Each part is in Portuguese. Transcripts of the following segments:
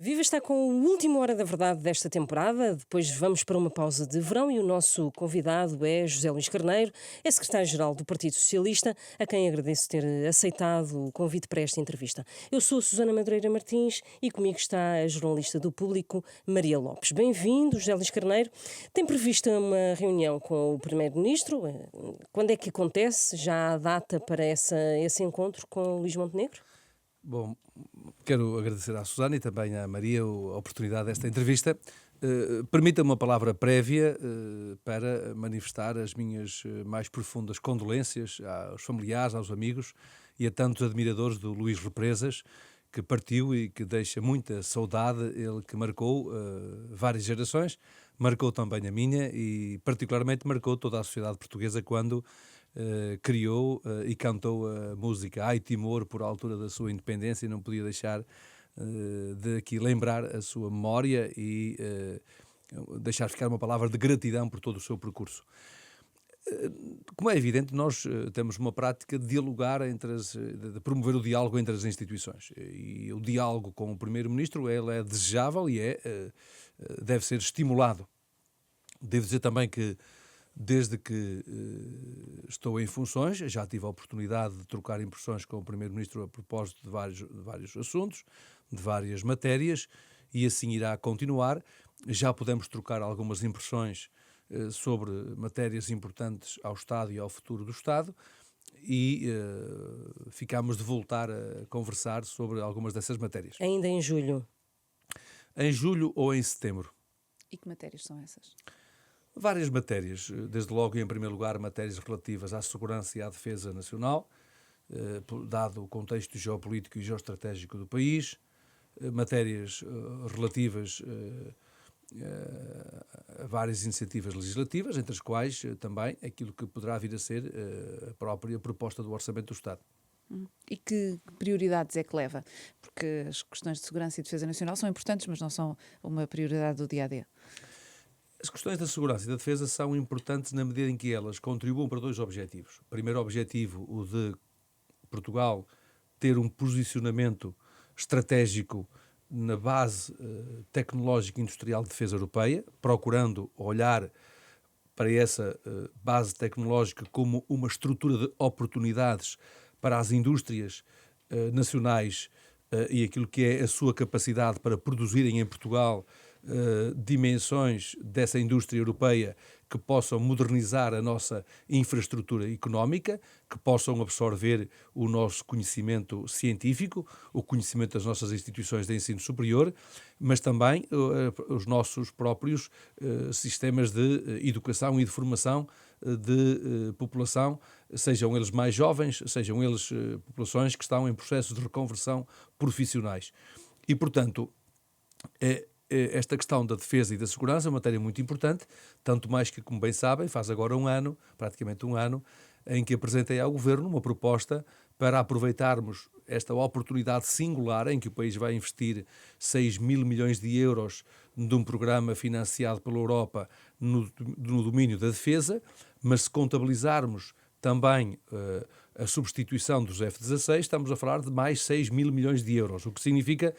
Viva está com o último Hora da Verdade desta temporada. Depois vamos para uma pausa de verão e o nosso convidado é José Luís Carneiro, é secretário-geral do Partido Socialista, a quem agradeço ter aceitado o convite para esta entrevista. Eu sou a Susana Madureira Martins e comigo está a jornalista do Público, Maria Lopes. Bem-vindo, José Luís Carneiro. Tem prevista uma reunião com o Primeiro-Ministro? Quando é que acontece? Já há data para esse encontro com Luís Montenegro? Bom, quero agradecer à Susana e também à Maria a oportunidade desta entrevista. Permita-me uma palavra prévia para manifestar as minhas mais profundas condolências aos familiares, aos amigos e a tantos admiradores do Luís Represas, que partiu e que deixa muita saudade, ele que marcou várias gerações, marcou também a minha e particularmente marcou toda a sociedade portuguesa quando criou e cantou a música Ai Timor por altura da sua independência e não podia deixar de aqui lembrar a sua memória e deixar ficar uma palavra de gratidão por todo o seu percurso. Como é evidente, nós temos uma prática de dialogar, de promover o diálogo entre as instituições. E o diálogo com o Primeiro-Ministro ele é desejável e deve ser estimulado. Devo dizer também que, desde que estou em funções, já tive a oportunidade de trocar impressões com o Primeiro-Ministro a propósito de vários assuntos, de várias matérias, e assim irá continuar. Já podemos trocar algumas impressões sobre matérias importantes ao Estado e ao futuro do Estado e ficámos de voltar a conversar sobre algumas dessas matérias. Ainda em julho. Em julho ou em setembro. E que matérias são essas? Várias matérias, desde logo e em primeiro lugar matérias relativas à segurança e à defesa nacional, dado o contexto geopolítico e geoestratégico do país, matérias relativas a várias iniciativas legislativas, entre as quais também aquilo que poderá vir a ser a própria proposta do Orçamento do Estado. E que prioridades é que leva? Porque as questões de segurança e defesa nacional são importantes, mas não são uma prioridade do dia-a-dia. As questões da segurança e da defesa são importantes na medida em que elas contribuem para dois objetivos. O primeiro objetivo, o de Portugal ter um posicionamento estratégico na base tecnológica e industrial de defesa europeia, procurando olhar para essa base tecnológica como uma estrutura de oportunidades para as indústrias nacionais e aquilo que é a sua capacidade para produzirem em Portugal dimensões dessa indústria europeia que possam modernizar a nossa infraestrutura económica, que possam absorver o nosso conhecimento científico, o conhecimento das nossas instituições de ensino superior, mas também os nossos próprios sistemas de educação e de formação de população, sejam eles mais jovens, sejam eles populações que estão em processo de reconversão profissionais. E, portanto, esta questão da defesa e da segurança é uma matéria muito importante, tanto mais que, como bem sabem, faz agora praticamente um ano, em que apresentei ao Governo uma proposta para aproveitarmos esta oportunidade singular em que o país vai investir 6 mil milhões de euros de um programa financiado pela Europa no domínio da defesa, mas se contabilizarmos também a substituição dos F-16, estamos a falar de mais 6 mil milhões de euros, o que significa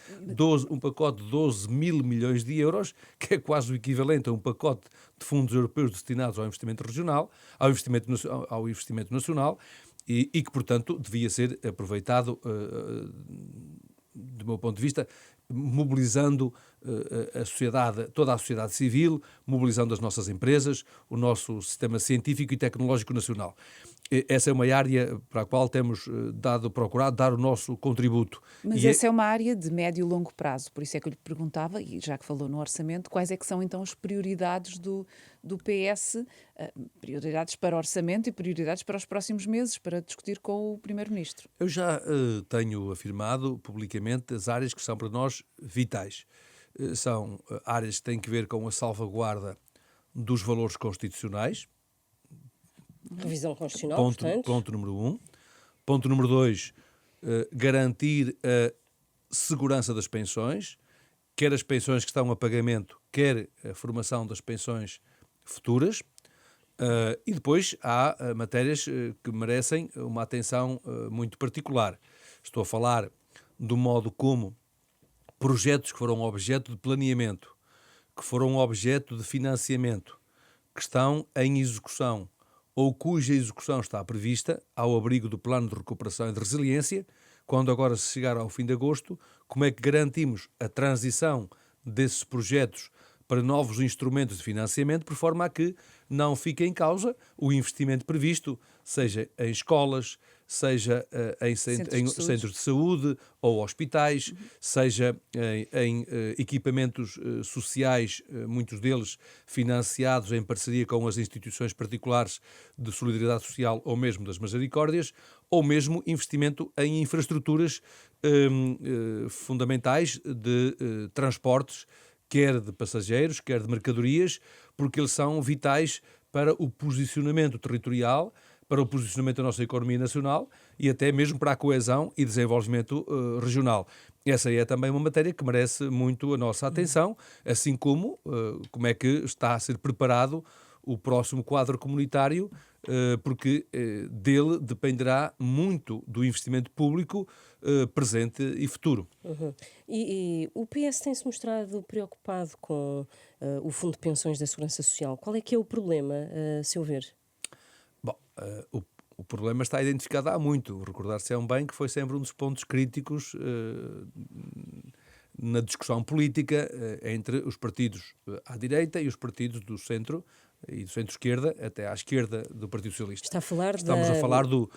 um pacote de 12 mil milhões de euros, que é quase o equivalente a um pacote de fundos europeus destinados ao investimento regional, ao investimento nacional, e que, portanto, devia ser aproveitado, do meu ponto de vista, mobilizando a sociedade, toda a sociedade civil, mobilizando as nossas empresas, o nosso sistema científico e tecnológico nacional. Essa é uma área para a qual temos procurado dar o nosso contributo. Mas essa é uma área de médio e longo prazo, por isso é que eu lhe perguntava, e já que falou no orçamento, quais é que são então as prioridades do PS, prioridades para o orçamento e prioridades para os próximos meses, para discutir com o Primeiro-Ministro? Eu já tenho afirmado publicamente as áreas que são para nós vitais. São áreas que têm que ver com a salvaguarda dos valores constitucionais. Revisão constitucional, portanto. Ponto número 1. Ponto número 2, garantir a segurança das pensões, quer as pensões que estão a pagamento, quer a formação das pensões futuras. E depois há matérias que merecem uma atenção muito particular. Estou a falar do modo como projetos que foram objeto de planeamento, que foram objeto de financiamento, que estão em execução ou cuja execução está prevista ao abrigo do Plano de Recuperação e de Resiliência, quando agora se chegar ao fim de agosto, como é que garantimos a transição desses projetos para novos instrumentos de financiamento, por forma a que não fique em causa o investimento previsto, seja em escolas, seja em centros de saúde ou hospitais, seja em equipamentos sociais, muitos deles financiados em parceria com as instituições particulares de solidariedade social ou mesmo das misericórdias, ou mesmo investimento em infraestruturas fundamentais de transportes, quer de passageiros, quer de mercadorias, porque eles são vitais para o posicionamento territorial, para o posicionamento da nossa economia nacional e até mesmo para a coesão e desenvolvimento regional. Essa é também uma matéria que merece muito a nossa atenção, assim como é que está a ser preparado o próximo quadro comunitário, porque dele dependerá muito do investimento público presente e futuro. Uhum. E o PS tem-se mostrado preocupado com o Fundo de Pensões da Segurança Social. Qual é que é o problema, a seu ver? Bom, o problema está identificado há muito. Recordar-se é um bem que foi sempre um dos pontos críticos na discussão política entre os partidos à direita e os partidos do centro e do centro-esquerda até à esquerda do Partido Socialista. Estamos a falar do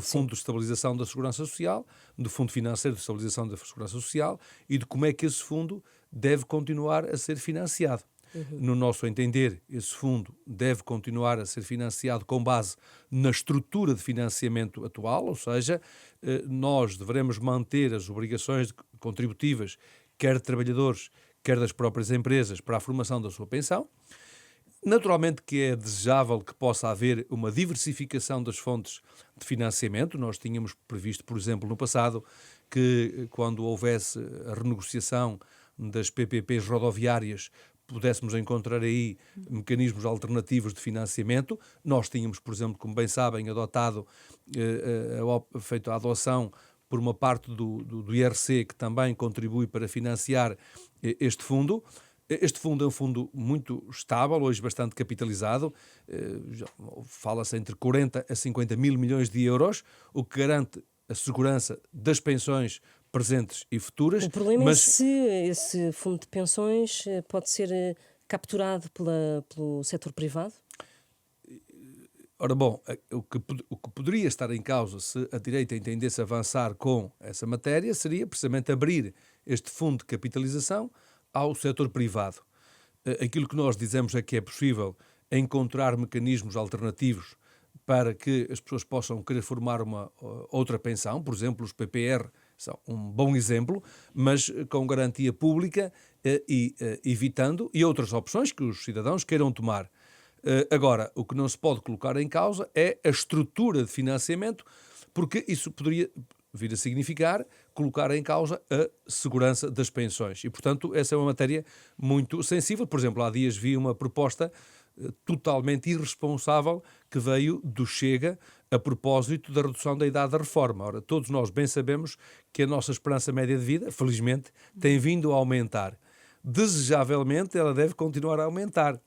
Fundo de Estabilização da Segurança Social, do Fundo Financeiro de Estabilização da Segurança Social e de como é que esse fundo deve continuar a ser financiado. No nosso entender, esse fundo deve continuar a ser financiado com base na estrutura de financiamento atual, ou seja, nós devemos manter as obrigações contributivas, quer de trabalhadores, quer das próprias empresas, para a formação da sua pensão. Naturalmente que é desejável que possa haver uma diversificação das fontes de financiamento. Nós tínhamos previsto, por exemplo, no passado, que quando houvesse a renegociação das PPPs rodoviárias, pudéssemos encontrar aí mecanismos alternativos de financiamento. Nós tínhamos, por exemplo, como bem sabem, feito a adoção por uma parte do IRC, que também contribui para financiar este fundo. Este fundo é um fundo muito estável, hoje bastante capitalizado, fala-se entre 40 a 50 mil milhões de euros, o que garante a segurança das pensões presentes e futuras. O problema é se esse fundo de pensões pode ser capturado pelo setor privado? Ora bom, o que poderia estar em causa se a direita entendesse avançar com essa matéria seria precisamente abrir este fundo de capitalização ao setor privado. Aquilo que nós dizemos é que é possível encontrar mecanismos alternativos para que as pessoas possam querer formar uma outra pensão, por exemplo, os PPR são um bom exemplo, mas com garantia pública e evitando, e outras opções que os cidadãos queiram tomar. Agora, o que não se pode colocar em causa é a estrutura de financiamento, porque isso poderia vir a significar colocar em causa a segurança das pensões. E, portanto, essa é uma matéria muito sensível. Por exemplo, há dias vi uma proposta totalmente irresponsável que veio do Chega a propósito da redução da idade da reforma. Ora, todos nós bem sabemos que a nossa esperança média de vida, felizmente, tem vindo a aumentar. Desejavelmente, ela deve continuar a aumentar,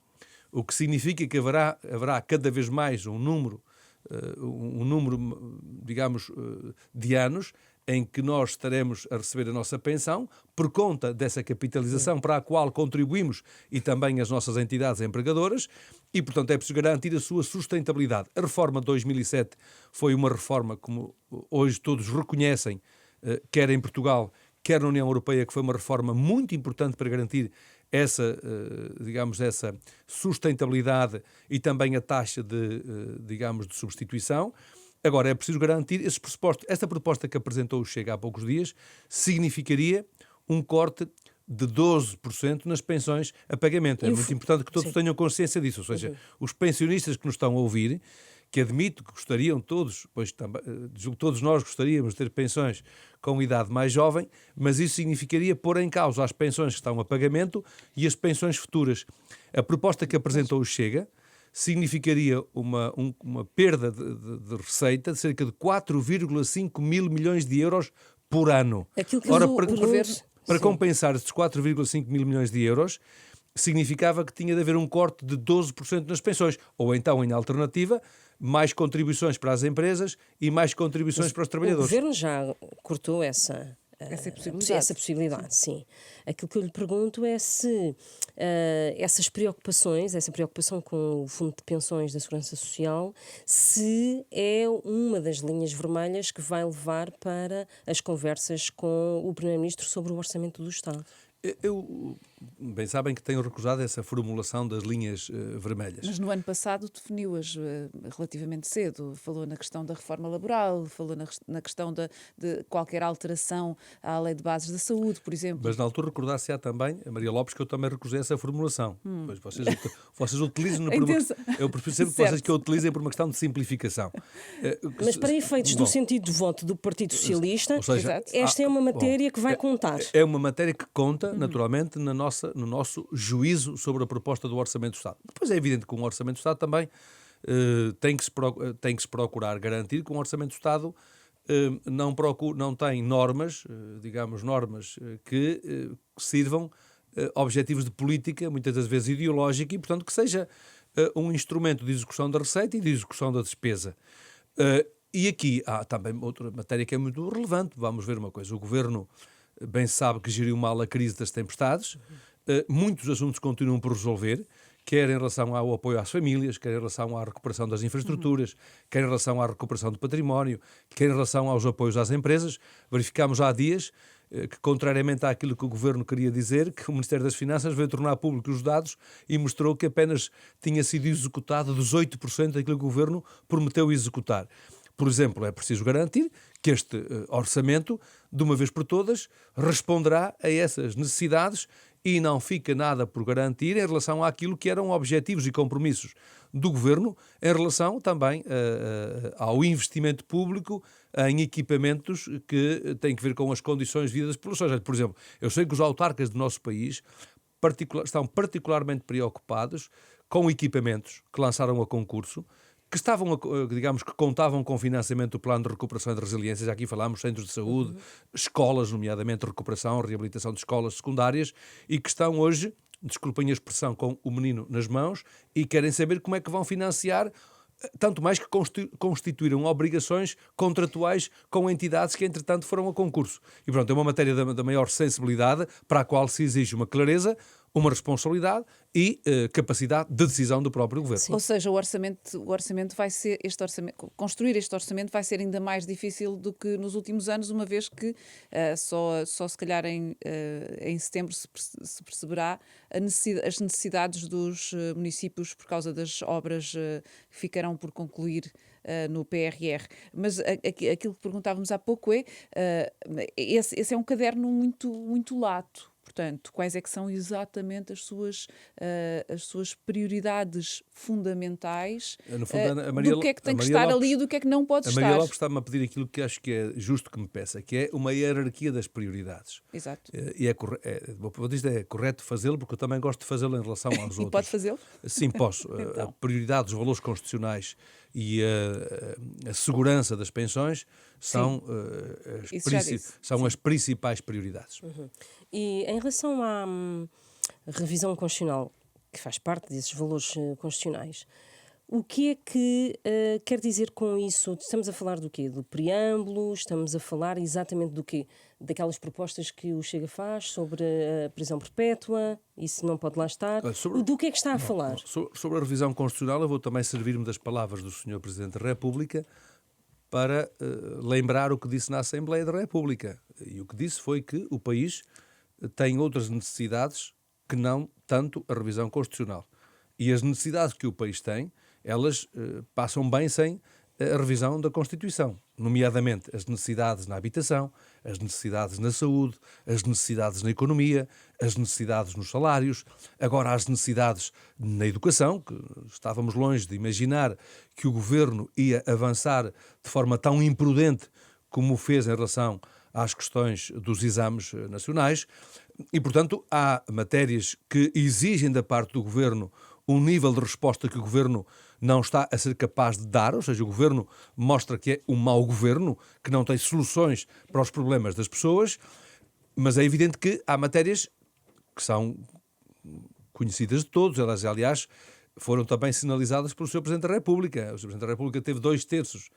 o que significa que haverá cada vez mais um número, digamos, de anos em que nós estaremos a receber a nossa pensão por conta dessa capitalização para a qual contribuímos e também as nossas entidades empregadoras e, portanto, é preciso garantir a sua sustentabilidade. A reforma de 2007 foi uma reforma, como hoje todos reconhecem, quer em Portugal, quer na União Europeia, que foi uma reforma muito importante para garantir essa, digamos, essa sustentabilidade e também a taxa de substituição. Agora, é preciso garantir esses pressupostos. Esta proposta que apresentou o Chega há poucos dias significaria um corte de 12% nas pensões a pagamento. É muito importante que todos tenham consciência disso. Ou seja, os pensionistas que nos estão a ouvir, que admito que gostariam todos, pois também, todos nós gostaríamos de ter pensões com idade mais jovem, mas isso significaria pôr em causa as pensões que estão a pagamento e as pensões futuras. A proposta que apresentou o Chega significaria uma perda de receita de cerca de 4,5 mil milhões de euros por ano. Aquilo que Para Sim. compensar estes 4,5 mil milhões de euros, significava que tinha de haver um corte de 12% nas pensões. Ou então, em alternativa, mais contribuições para as empresas e mais contribuições para os O trabalhadores. Governo já cortou essa possibilidade. possibilidade, sim. Aquilo que eu lhe pergunto é se essas preocupações, essa preocupação com o Fundo de Pensões da Segurança Social, se é uma das linhas vermelhas que vai levar para as conversas com o Primeiro-Ministro sobre o Orçamento do Estado. Eu, bem sabem que tenho recusado essa formulação das linhas vermelhas. Mas no ano passado definiu-as relativamente cedo. Falou na questão da reforma laboral, falou na questão de qualquer alteração à lei de bases da saúde, por exemplo. Mas na altura recordar-se-á também, a Maria Lopes, que eu também recusei essa formulação. Pois vocês utilizam-no por eu percebo que vocês que a utilizem por uma questão de simplificação. Mas para efeitos do sentido de voto do Partido Socialista, ou seja, Exato. esta é uma matéria que vai contar. É uma matéria que conta, naturalmente, no nosso juízo sobre a proposta do Orçamento do Estado. Depois é evidente que um Orçamento do Estado também tem que se procurar garantir que um Orçamento do Estado não tem normas, normas que sirvam objetivos de política, muitas das vezes ideológica, e, portanto, que seja um instrumento de execução da receita e de execução da despesa. E aqui há também outra matéria que é muito relevante. Vamos ver uma coisa. O Governo bem sabe que geriu mal a crise das tempestades. Muitos assuntos continuam por resolver, quer em relação ao apoio às famílias, quer em relação à recuperação das infraestruturas, quer em relação à recuperação do património, quer em relação aos apoios às empresas. Verificámos há dias que, contrariamente àquilo que o Governo queria dizer, que o Ministério das Finanças veio tornar públicos os dados e mostrou que apenas tinha sido executado 18% daquilo que o Governo prometeu executar. Por exemplo, é preciso garantir que este orçamento, de uma vez por todas, responderá a essas necessidades e não fica nada por garantir em relação àquilo que eram objetivos e compromissos do Governo em relação também ao investimento público em equipamentos que têm que ver com as condições de vida das populações. Por exemplo, eu sei que os autarcas do nosso país estão particularmente preocupados com equipamentos que lançaram a concurso, que que contavam com o financiamento do Plano de Recuperação e de Resiliência. Já aqui falámos centros de saúde, escolas, nomeadamente recuperação, reabilitação de escolas secundárias, e que estão hoje, desculpem a expressão, com o menino nas mãos e querem saber como é que vão financiar, tanto mais que constituíram obrigações contratuais com entidades que, entretanto, foram a concurso. E, pronto, é uma matéria da maior sensibilidade, para a qual se exige uma clareza, uma responsabilidade e capacidade de decisão do próprio Governo. Ou seja, construir este orçamento vai ser ainda mais difícil do que nos últimos anos, uma vez que só se calhar em setembro se perceberá as necessidades dos municípios por causa das obras que ficarão por concluir no PRR. Mas aquilo que perguntávamos há pouco esse é um caderno muito, muito lato. Portanto, quais é que são exatamente as suas prioridades fundamentais, no fundo, do que é que tem que estar ali e do que é que não pode estar. A Maria Lopes está-me a pedir aquilo que acho que é justo que me peça, que é uma hierarquia das prioridades. Exato. E é correto fazê-lo, porque eu também gosto de fazê-lo em relação aos outros. E pode fazê-lo? Sim, posso. Então. A prioridade dos valores constitucionais e a segurança das pensões são as principais prioridades. E em relação à revisão constitucional, que faz parte desses valores constitucionais, o que é que quer dizer com isso? Estamos a falar do quê? Do preâmbulo? Estamos a falar exatamente do quê? Daquelas propostas que o Chega faz sobre a prisão perpétua? Isso não pode lá estar? Do que é que está a falar? Sobre a revisão constitucional, eu vou também servir-me das palavras do Sr. Presidente da República para lembrar o que disse na Assembleia da República. E o que disse foi que o país tem outras necessidades que não tanto a revisão constitucional. E as necessidades que o país tem, elas passam bem sem a revisão da Constituição, nomeadamente as necessidades na habitação, as necessidades na saúde, as necessidades na economia, as necessidades nos salários, agora as necessidades na educação, que estávamos longe de imaginar que o Governo ia avançar de forma tão imprudente como o fez em relação às questões dos exames nacionais, e, portanto, há matérias que exigem da parte do Governo um nível de resposta que o Governo não está a ser capaz de dar, ou seja, o Governo mostra que é um mau Governo, que não tem soluções para os problemas das pessoas, Mas é evidente que há matérias que são conhecidas de todos, elas, aliás, foram também sinalizadas pelo Sr. Presidente da República. O Sr. Presidente da República teve 2/3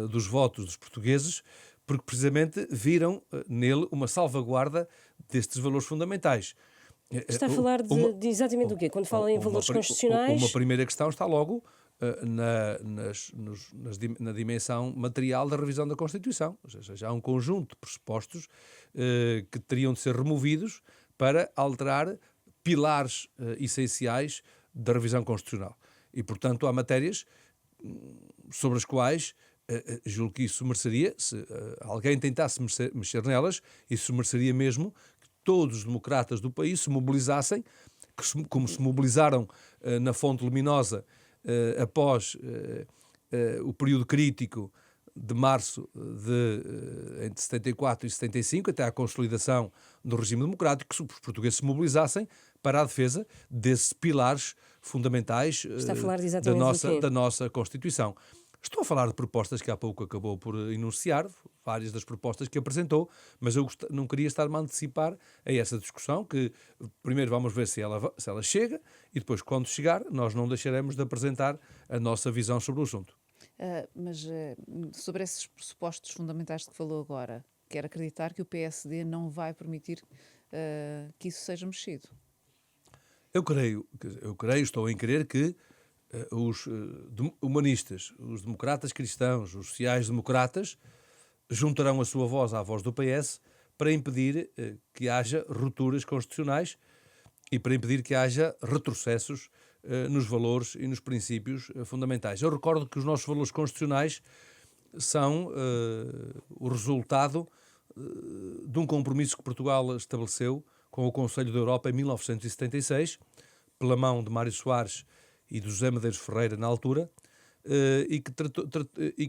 dos votos dos portugueses, porque precisamente viram nele uma salvaguarda destes valores fundamentais. Está a falar de exatamente o quê? Quando fala em valores constitucionais... Uma primeira questão está logo na dimensão material da revisão da Constituição. Ou seja, há um conjunto de pressupostos que teriam de ser removidos para alterar pilares essenciais da revisão constitucional. E, portanto, há matérias sobre as quais julgo que isso mereceria, se alguém tentasse mexer nelas, isso mereceria mesmo que todos os democratas do país se mobilizassem, como se mobilizaram na Fonte Luminosa após o período crítico de março entre 74 e 75, até à consolidação do regime democrático, que os portugueses se mobilizassem para a defesa desses pilares fundamentais da nossa Constituição. Estou a falar de propostas que há pouco acabou por enunciar, várias das propostas que apresentou, mas eu não queria estar-me a antecipar a essa discussão, que primeiro vamos ver se ela chega, e depois, quando chegar, nós não deixaremos de apresentar a nossa visão sobre o assunto. Mas sobre esses pressupostos fundamentais de que falou agora, quero acreditar que o PSD não vai permitir que isso seja mexido. Eu creio, estou em crer que os humanistas, os democratas cristãos, os sociais-democratas juntarão a sua voz à voz do PS para impedir que haja rupturas constitucionais e para impedir que haja retrocessos nos valores e nos princípios fundamentais. Eu recordo que os nossos valores constitucionais são o resultado de um compromisso que Portugal estabeleceu com o Conselho da Europa em 1976, pela mão de Mário Soares e de José Medeiros Ferreira na altura, e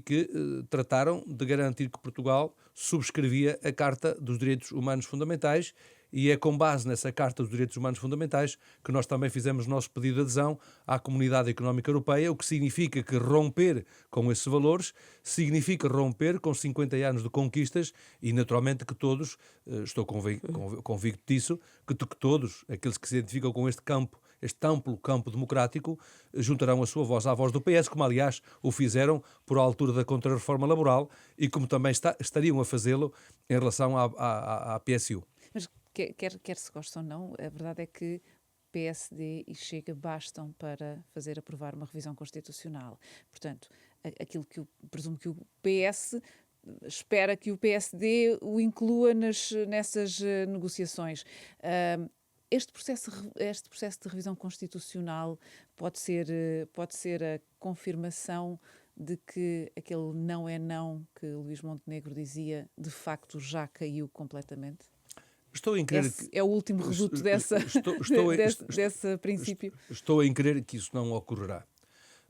que trataram de garantir que Portugal subscrevia a Carta dos Direitos Humanos Fundamentais, e é com base nessa Carta dos Direitos Humanos Fundamentais que nós também fizemos o nosso pedido de adesão à Comunidade Económica Europeia, o que significa que romper com esses valores significa romper com 50 anos de conquistas e, naturalmente, que todos, estou convicto disso, que todos aqueles que se identificam com este amplo campo democrático, juntarão a sua voz à voz do PS, como aliás o fizeram por altura da Contra-Reforma Laboral e como também estariam a fazê-lo em relação à PSU. Mas quer se gosta ou não, a verdade é que PSD e Chega bastam para fazer aprovar uma revisão constitucional. Portanto, aquilo que eu presumo que o PS espera que o PSD o inclua nessas negociações. Este processo de revisão constitucional pode ser a confirmação de que aquele não é não que Luís Montenegro dizia, de facto já caiu completamente? Estou em crer é o último reduto desse princípio. Estou em crer que isso não ocorrerá.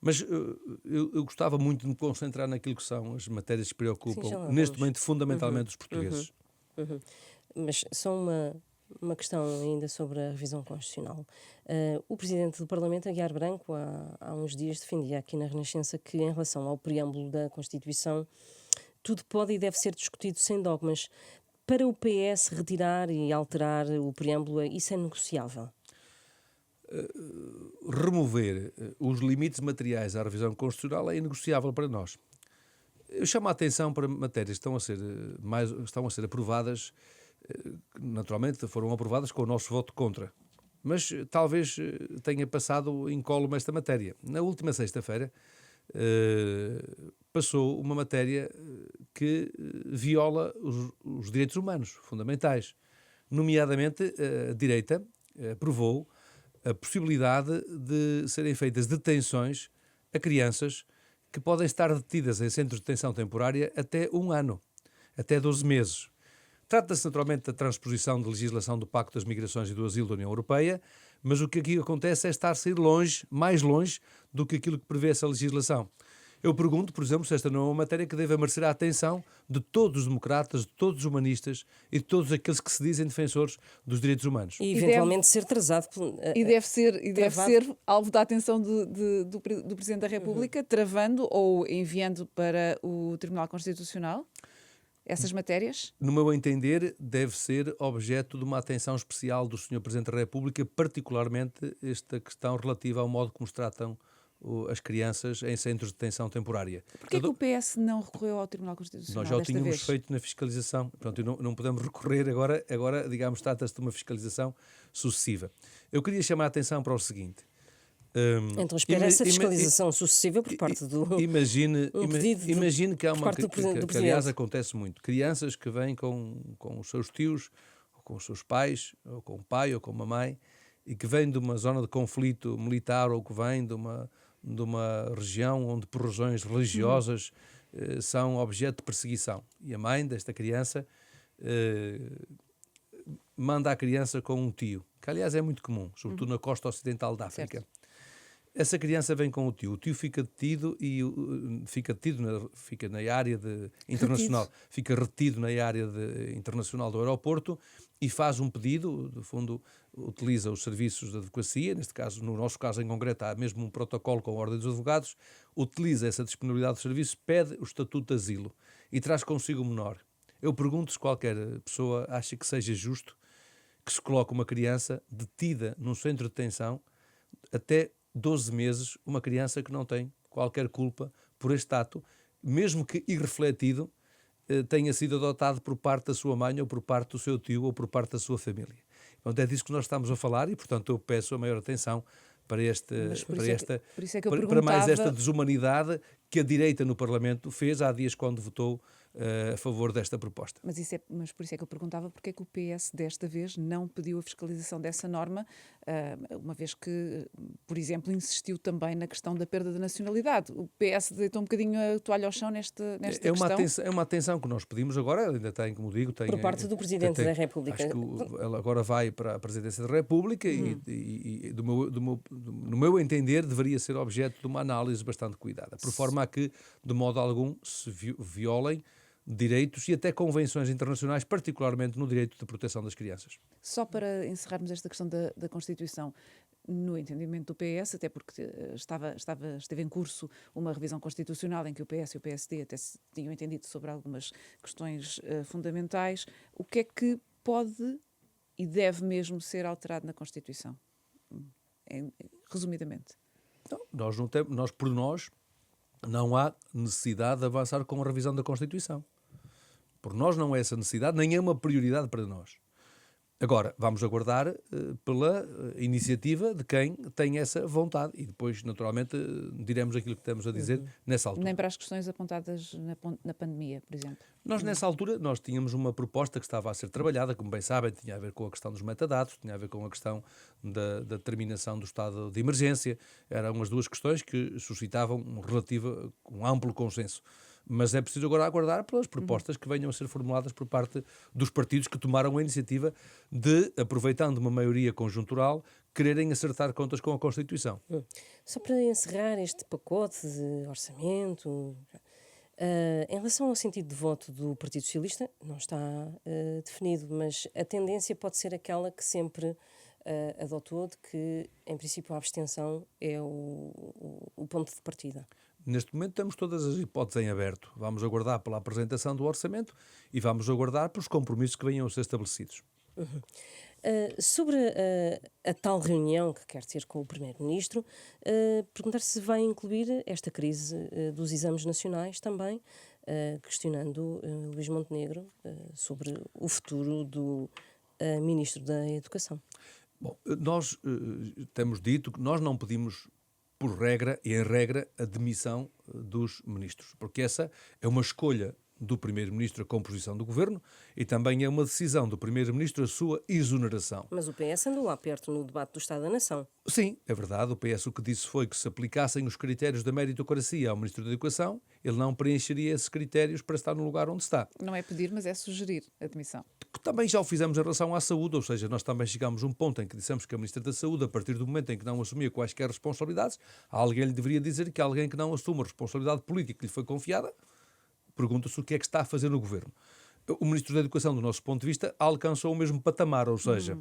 Mas eu gostava muito de me concentrar naquilo que são as matérias que preocupam, neste momento, fundamentalmente os portugueses. Mas só uma questão ainda sobre a revisão constitucional. O Presidente do Parlamento, Aguiar Branco, há uns dias defendia aqui na Renascença que, em relação ao preâmbulo da Constituição, tudo pode e deve ser discutido sem dogmas. Para o PS retirar e alterar o preâmbulo, isso é negociável? Remover os limites materiais à revisão constitucional é inegociável para nós. Eu chamo a atenção para matérias que estão a ser aprovadas, naturalmente foram aprovadas com o nosso voto contra, mas talvez tenha passado incólume esta matéria. Na última sexta-feira passou uma matéria que viola os direitos humanos fundamentais. Nomeadamente, a direita aprovou a possibilidade de serem feitas detenções a crianças que podem estar detidas em centros de detenção temporária até 1 ano, até 12 meses. Trata-se naturalmente da transposição de legislação do Pacto das Migrações e do Asilo da União Europeia, mas o que aqui acontece é estar-se a ir longe, mais longe do que aquilo que prevê essa legislação. Eu pergunto, por exemplo, se esta não é uma matéria que deve merecer a atenção de todos os democratas, de todos os humanistas e de todos aqueles que se dizem defensores dos direitos humanos. E eventualmente ser trazado. E deve ser alvo da atenção do Presidente da República, travando ou enviando para o Tribunal Constitucional? essas matérias? No meu entender, deve ser objeto de uma atenção especial do Sr. Presidente da República, particularmente esta questão relativa ao modo como se tratam as crianças em centros de detenção temporária. Porquê que o PS não recorreu ao Tribunal Constitucional Nós já o desta tínhamos vez? feito na fiscalização. Pronto, não podemos recorrer agora, digamos, trata-se de uma fiscalização sucessiva. Eu queria chamar a atenção para o seguinte. Então espera essa fiscalização sucessiva por parte do... Imagine que há por uma... parte do Que, Presidente. aliás, acontece muito. Crianças que vêm com os seus tios, ou com os seus pais, ou com o pai, ou com uma mãe, e que vêm de uma zona de conflito militar, ou que vêm de uma região onde, por razões religiosas, são objeto de perseguição. E a mãe desta criança manda a criança com um tio, que aliás é muito comum, sobretudo na costa ocidental da África. Certo. Essa criança vem com o tio fica detido fica na área internacional, fica retido na área internacional do aeroporto e faz um pedido, no fundo utiliza os serviços de advocacia, neste caso, no nosso caso em concreto, há mesmo um protocolo com a Ordem dos Advogados, utiliza essa disponibilidade do serviço, pede o estatuto de asilo e traz consigo o menor. Eu pergunto se qualquer pessoa acha que seja justo que se coloque uma criança detida num centro de detenção até 12 meses, uma criança que não tem qualquer culpa por este ato, mesmo que irrefletido, tenha sido adotado por parte da sua mãe ou por parte do seu tio ou por parte da sua família. Então é disso que nós estamos a falar e, portanto, eu peço a maior atenção para mais esta desumanidade que a direita no Parlamento fez há dias quando votou a favor desta proposta. Mas por isso é que eu perguntava porque é que o PS desta vez não pediu a fiscalização dessa norma, uma vez que, por exemplo, insistiu também na questão da perda de nacionalidade. O PS deitou um bocadinho a toalha ao chão nesta questão. É uma atenção que nós pedimos agora, ainda tem, como digo... Por parte do Presidente da República. Acho que ela agora vai para a Presidência da República e no meu entender, deveria ser objeto de uma análise bastante cuidada, por forma a que, de modo algum, se violem direitos e até convenções internacionais, particularmente no direito de proteção das crianças. Só para encerrarmos esta questão da Constituição, no entendimento do PS, até porque esteve em curso uma revisão constitucional em que o PS e o PSD até se tinham entendido sobre algumas questões fundamentais, o que é que pode e deve mesmo ser alterado na Constituição? Resumidamente. Por nós, não há necessidade de avançar com a revisão da Constituição. Por nós não é essa necessidade, nem é uma prioridade para nós. Agora, vamos aguardar pela iniciativa de quem tem essa vontade e depois, naturalmente, diremos aquilo que temos a dizer nessa altura. Nem para as questões apontadas na pandemia, por exemplo. Nessa altura, nós tínhamos uma proposta que estava a ser trabalhada, como bem sabem, tinha a ver com a questão dos metadados, tinha a ver com a questão da determinação do estado de emergência. Eram as duas questões que suscitavam um amplo consenso. Mas é preciso agora aguardar pelas propostas que venham a ser formuladas por parte dos partidos que tomaram a iniciativa de, aproveitando uma maioria conjuntural, quererem acertar contas com a Constituição. Só para encerrar este pacote de orçamento, em relação ao sentido de voto do Partido Socialista, não está definido, mas a tendência pode ser aquela que sempre adotou, de que, em princípio, a abstenção é o ponto de partida. Neste momento temos todas as hipóteses em aberto. Vamos aguardar pela apresentação do orçamento e vamos aguardar pelos compromissos que venham a ser estabelecidos. Sobre a tal reunião que quer ter com o Primeiro-Ministro, perguntar se vai incluir esta crise dos exames nacionais também, questionando Luís Montenegro sobre o futuro do Ministro da Educação. Bom, nós temos dito que nós não pedimos, por regra e em regra, a demissão dos ministros, porque essa é uma escolha do Primeiro-Ministro a composição do Governo e também é uma decisão do Primeiro-Ministro a sua exoneração. Mas o PS andou lá perto no debate do Estado da Nação. Sim, é verdade. O PS o que disse foi que se aplicassem os critérios da meritocracia ao Ministro da Educação, ele não preencheria esses critérios para estar no lugar onde está. Não é pedir, mas é sugerir a demissão. Também já o fizemos em relação à saúde, ou seja, nós também chegámos a um ponto em que dissemos que a Ministra da Saúde, a partir do momento em que não assumia quaisquer responsabilidades, alguém lhe deveria dizer que alguém que não assume a responsabilidade política que lhe foi confiada, pergunta-se o que é que está a fazer no Governo. O Ministro da Educação, do nosso ponto de vista, alcançou o mesmo patamar, ou seja,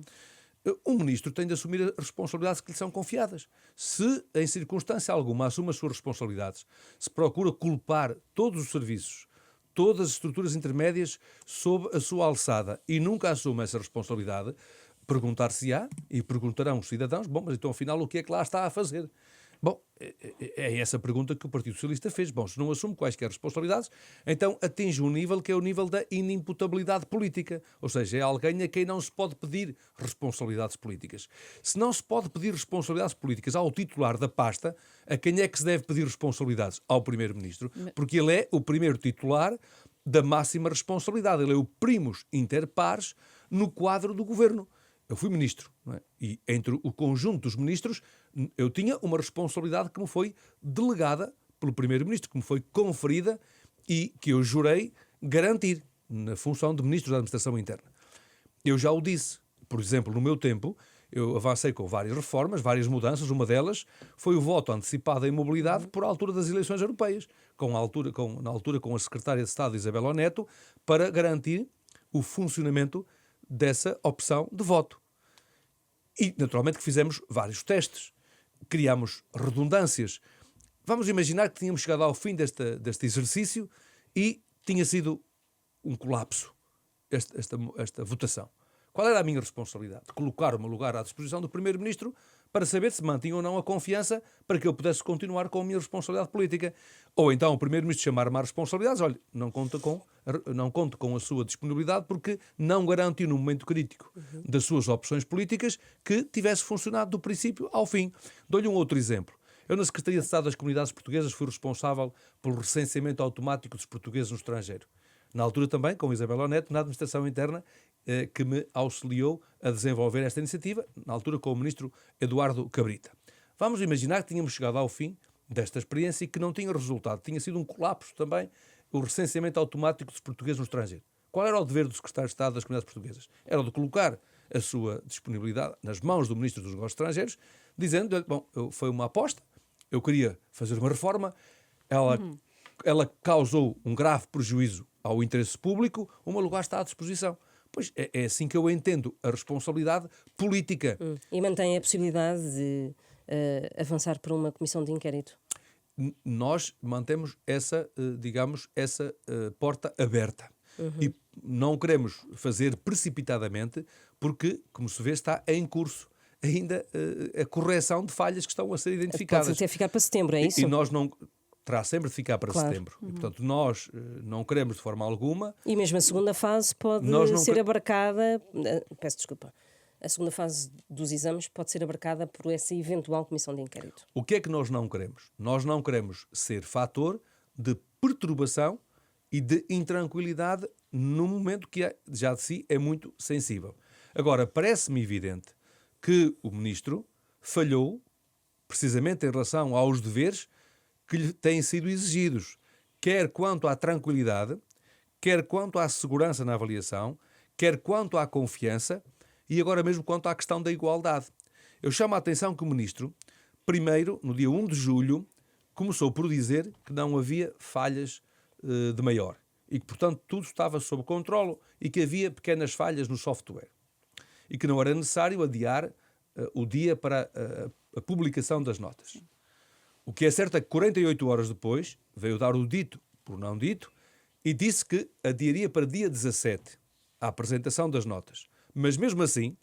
um Ministro tem de assumir as responsabilidades que lhe são confiadas. Se, em circunstância alguma, assume as suas responsabilidades, se procura culpar todos os serviços, todas as estruturas intermédias sob a sua alçada e nunca assume essa responsabilidade, perguntar-se-á e perguntarão os cidadãos, bom, mas então afinal o que é que lá está a fazer? Bom, é essa pergunta que o Partido Socialista fez. Bom, se não assume quaisquer responsabilidades, então atinge um nível que é o nível da inimputabilidade política. Ou seja, é alguém a quem não se pode pedir responsabilidades políticas. Se não se pode pedir responsabilidades políticas ao titular da pasta, a quem é que se deve pedir responsabilidades? Ao Primeiro-Ministro, porque ele é o primeiro titular da máxima responsabilidade. Ele é o primus inter pares no quadro do governo. Eu fui ministro, não é? E entre o conjunto dos ministros eu tinha uma responsabilidade que me foi delegada pelo Primeiro-Ministro, que me foi conferida e que eu jurei garantir na função de Ministro da Administração Interna. Eu já o disse. Por exemplo, no meu tempo, eu avancei com várias reformas, várias mudanças. Uma delas foi o voto antecipado em mobilidade por altura das eleições europeias, na altura com a Secretária de Estado Isabel Neto, para garantir o funcionamento dessa opção de voto. E, naturalmente, que fizemos vários testes. Criámos redundâncias. Vamos imaginar que tínhamos chegado ao fim deste exercício e tinha sido um colapso esta votação. Qual era a minha responsabilidade? Colocar o meu lugar à disposição do Primeiro-Ministro para saber se mantinha ou não a confiança para que eu pudesse continuar com a minha responsabilidade política. Ou então o Primeiro-Ministro chamar-me à responsabilidade, olha, não conto com a sua disponibilidade porque não garantiu no momento crítico das suas opções políticas que tivesse funcionado do princípio ao fim. Dou-lhe um outro exemplo. Eu, na Secretaria de Estado das Comunidades Portuguesas, fui responsável pelo recenseamento automático dos portugueses no estrangeiro. Na altura também, com Isabel Neto, na Administração Interna, que me auxiliou a desenvolver esta iniciativa, na altura com o Ministro Eduardo Cabrita. Vamos imaginar que tínhamos chegado ao fim desta experiência e que não tinha resultado. Tinha sido um colapso também o recenseamento automático dos portugueses no estrangeiro. Qual era o dever do Secretário de Estado das Comunidades Portuguesas? Era o de colocar a sua disponibilidade nas mãos do Ministro dos Negócios Estrangeiros, dizendo, bom, foi uma aposta, eu queria fazer uma reforma, ela causou um grave prejuízo ao interesse público, o meu lugar está à disposição. Pois é assim que eu entendo a responsabilidade política. E mantém a possibilidade de avançar para uma comissão de inquérito? Nós mantemos essa porta aberta. E não queremos fazer precipitadamente porque, como se vê, está em curso ainda a correção de falhas que estão a ser identificadas. Pode até ficar para setembro, é isso? E nós não... Terá sempre de ficar para setembro. E, portanto, nós não queremos de forma alguma... E mesmo a segunda fase pode ser abarcada... Peço desculpa. A segunda fase dos exames pode ser abarcada por essa eventual comissão de inquérito. O que é que nós não queremos? Nós não queremos ser fator de perturbação e de intranquilidade num momento que já de si é muito sensível. Agora, parece-me evidente que o Ministro falhou precisamente em relação aos deveres que lhe têm sido exigidos, quer quanto à tranquilidade, quer quanto à segurança na avaliação, quer quanto à confiança e agora mesmo quanto à questão da igualdade. Eu chamo a atenção que o Ministro, primeiro, no dia 1 de julho, começou por dizer que não havia falhas de maior e que, portanto, tudo estava sob controle e que havia pequenas falhas no software e que não era necessário adiar o dia para a publicação das notas. O que é certo é que 48 horas depois veio dar o dito por não dito e disse que adiaria para dia 17 a apresentação das notas. Mas mesmo assim,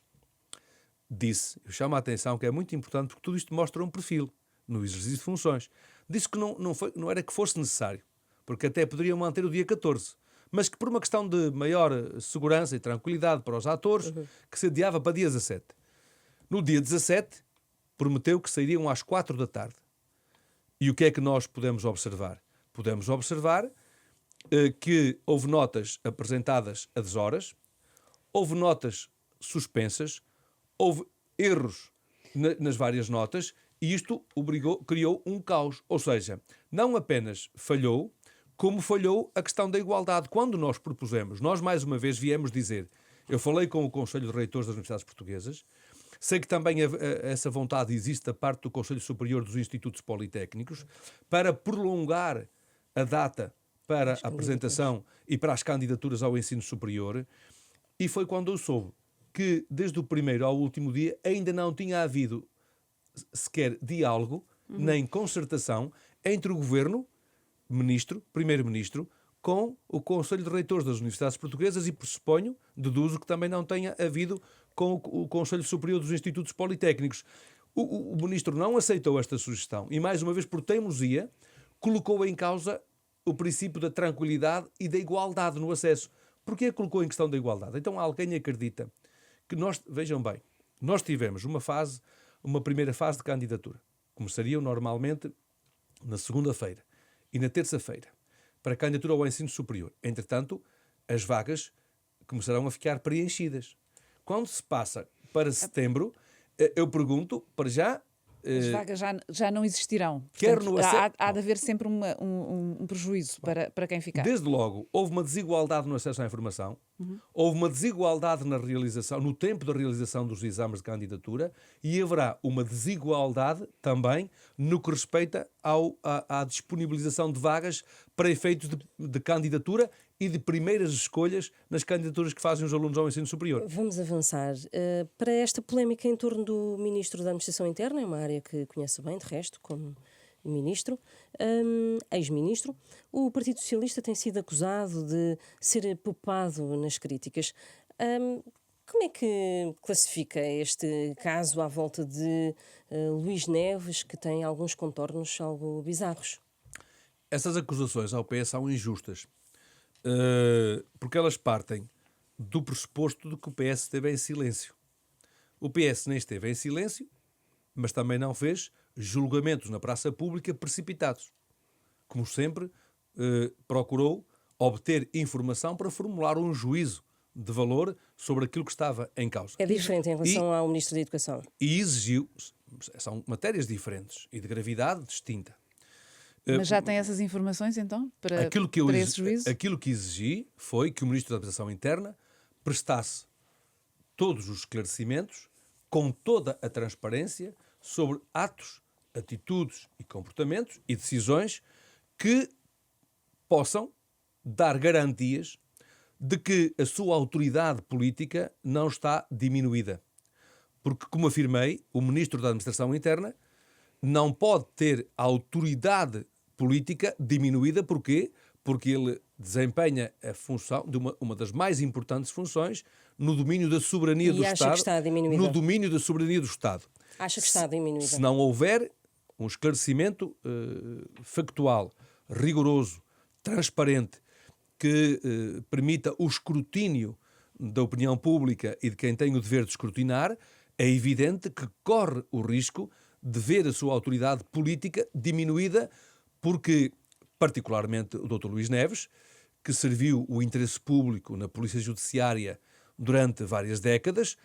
disse, eu chamo a atenção que é muito importante porque tudo isto mostra um perfil no exercício de funções. Disse que não era que fosse necessário, porque até poderiam manter o dia 14, mas que por uma questão de maior segurança e tranquilidade para os atores, que se adiava para dia 17. No dia 17, prometeu que sairiam às 4 da tarde. E o que é que nós podemos observar? Podemos observar que houve notas apresentadas a deshoras, houve notas suspensas, houve erros nas várias notas e isto criou um caos. Ou seja, não apenas falhou, como falhou a questão da igualdade. Quando nós propusemos, nós mais uma vez viemos dizer, eu falei com o Conselho de Reitores das Universidades Portuguesas, sei que também essa vontade existe da parte do Conselho Superior dos Institutos Politécnicos para prolongar a data para a apresentação e para as candidaturas ao ensino superior. E foi quando eu soube que, desde o primeiro ao último dia, ainda não tinha havido sequer diálogo, nem concertação entre o Governo, Ministro, Primeiro-Ministro, com o Conselho de Reitores das Universidades Portuguesas e pressuponho, deduzo que também não tenha havido com o Conselho Superior dos Institutos Politécnicos. O Ministro não aceitou esta sugestão e, mais uma vez, por teimosia, colocou em causa o princípio da tranquilidade e da igualdade no acesso. Porquê colocou em questão da igualdade? Então alguém acredita que vejam bem, nós tivemos uma primeira fase de candidatura. Começariam normalmente na segunda-feira e na terça-feira para a candidatura ao ensino superior. Entretanto, as vagas começarão a ficar preenchidas. Quando se passa para setembro, eu pergunto, para já... As vagas já não existirão. Quer Portanto, no acesso... há de haver sempre um prejuízo para quem ficar. Desde logo, houve uma desigualdade no acesso à informação, houve uma desigualdade no tempo da realização dos exames de candidatura e haverá uma desigualdade também no que respeita à disponibilização de vagas para efeitos de candidatura e de primeiras escolhas nas candidaturas que fazem os alunos ao ensino superior. Vamos avançar para esta polémica em torno do Ministro da Administração Interna, é uma área que conhece bem, de resto, como ministro, ex-ministro. O Partido Socialista tem sido acusado de ser poupado nas críticas. Como é que classifica este caso à volta de Luís Neves, que tem alguns contornos algo bizarros? Essas acusações ao PS são injustas, porque elas partem do pressuposto de que o PS esteve em silêncio. O PS nem esteve em silêncio, mas também não fez julgamentos na praça pública precipitados. Como sempre, procurou obter informação para formular um juízo de valor sobre aquilo que estava em causa. É diferente em relação ao Ministro da Educação. E exigiu, são matérias diferentes e de gravidade distinta. Mas já tem essas informações, então, para esse juízo? Aquilo que exigi foi que o Ministro da Administração Interna prestasse todos os esclarecimentos, com toda a transparência, sobre atos, atitudes e comportamentos e decisões que possam dar garantias de que a sua autoridade política não está diminuída. Porque, como afirmei, o Ministro da Administração Interna não pode ter a autoridade política diminuída. Porquê? Porque ele desempenha a função de uma das mais importantes funções no domínio da soberania do Estado. Que está diminuída? No domínio da soberania do Estado. Acha que está diminuída? Se não houver um esclarecimento factual, rigoroso, transparente, que permita o escrutínio da opinião pública e de quem tem o dever de escrutinar, é evidente que corre o risco de ver a sua autoridade política diminuída, porque, particularmente, o Dr. Luís Neves, que serviu o interesse público na Polícia Judiciária durante várias décadas,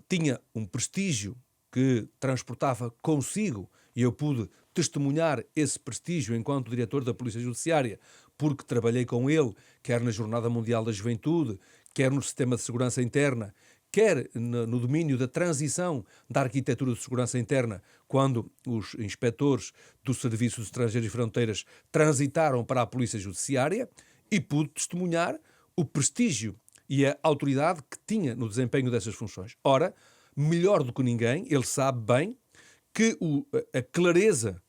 tinha um prestígio que transportava consigo, e eu pude testemunhar esse prestígio enquanto diretor da Polícia Judiciária, porque trabalhei com ele, quer na Jornada Mundial da Juventude, quer no Sistema de Segurança Interna, quer no domínio da transição da arquitetura de segurança interna, quando os inspectores do Serviço de Estrangeiros e Fronteiras transitaram para a Polícia Judiciária, e pude testemunhar o prestígio e a autoridade que tinha no desempenho dessas funções. Ora, melhor do que ninguém, ele sabe bem que a clareza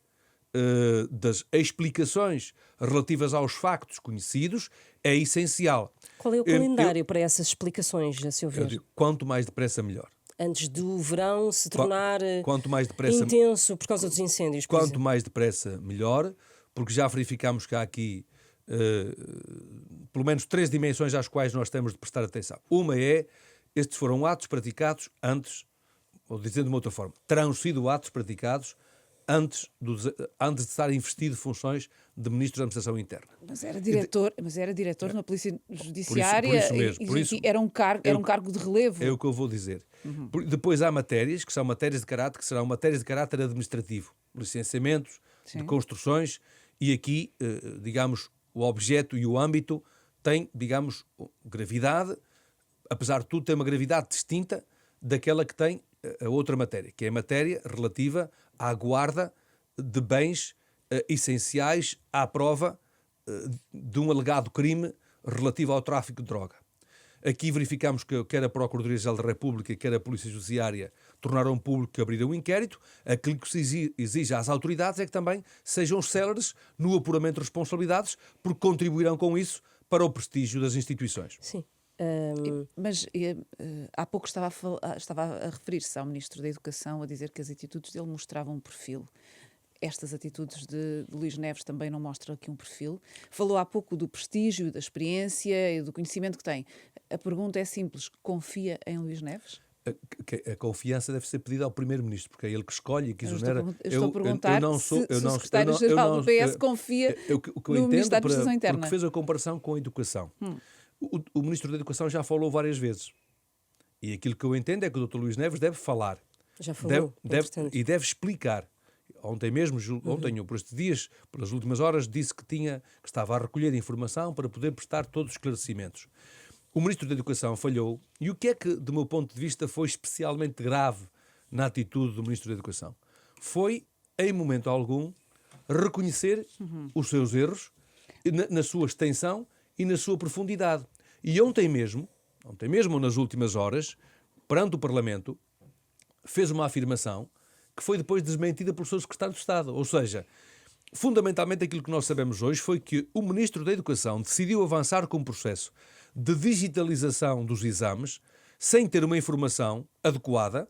das explicações relativas aos factos conhecidos é essencial. Qual é o calendário para essas explicações, a seu ver? Digo, quanto mais depressa, melhor. Antes do verão se tornar quanto mais depressa, intenso por causa dos incêndios, por quanto exemplo. mais depressa, melhor, porque já verificamos que há aqui pelo menos 3 dimensões às quais nós temos de prestar atenção. Uma é, estes foram atos praticados antes, ou dizendo de uma outra forma, terão sido atos praticados antes de estar investido de funções de Ministro da Administração Interna. Mas era diretor na Polícia Judiciária, por isso, era um cargo de relevo. É o que eu vou dizer. Depois há matérias que são matérias de caráter, que serão matérias de caráter administrativo, licenciamentos, de construções, e aqui, digamos, o objeto e o âmbito têm, digamos, gravidade, apesar de tudo, tem uma gravidade distinta daquela que tem a outra matéria, que é a matéria relativa à guarda de bens essenciais à prova de um alegado crime relativo ao tráfico de droga. Aqui verificamos que quer a Procuradoria-Geral da República, quer a Polícia Judiciária tornaram público que abriram um inquérito. Aquilo que se exige às autoridades é que também sejam céleres no apuramento de responsabilidades, porque contribuirão com isso para o prestígio das instituições. Sim. Mas há pouco estava a referir-se ao Ministro da Educação, a dizer que as atitudes dele mostravam um perfil. Estas atitudes de Luís Neves também não mostram aqui um perfil. Falou há pouco do prestígio, da experiência e do conhecimento que tem. A pergunta é simples: confia em Luís Neves? A confiança deve ser pedida ao Primeiro-Ministro, porque é ele que escolhe e que exonera. Eu estou a perguntar se o Secretário-Geral do PS confia no Ministro da Administração Interna. Porque fez a comparação com a educação. O Ministro da Educação já falou várias vezes. E aquilo que eu entendo é que o Dr. Luís Neves deve falar. Já falou. E deve explicar. Ontem mesmo, ou por estes dias, pelas últimas horas, disse que estava a recolher informação para poder prestar todos os esclarecimentos. O Ministro da Educação falhou. E o que é que, do meu ponto de vista, foi especialmente grave na atitude do Ministro da Educação? Foi, em momento algum, reconhecer os seus erros na sua extensão e na sua profundidade. E ontem mesmo, nas últimas horas, perante o Parlamento, fez uma afirmação que foi depois desmentida pelo seu Secretário de Estado. Ou seja, fundamentalmente aquilo que nós sabemos hoje foi que o Ministro da Educação decidiu avançar com um processo de digitalização dos exames sem ter uma informação adequada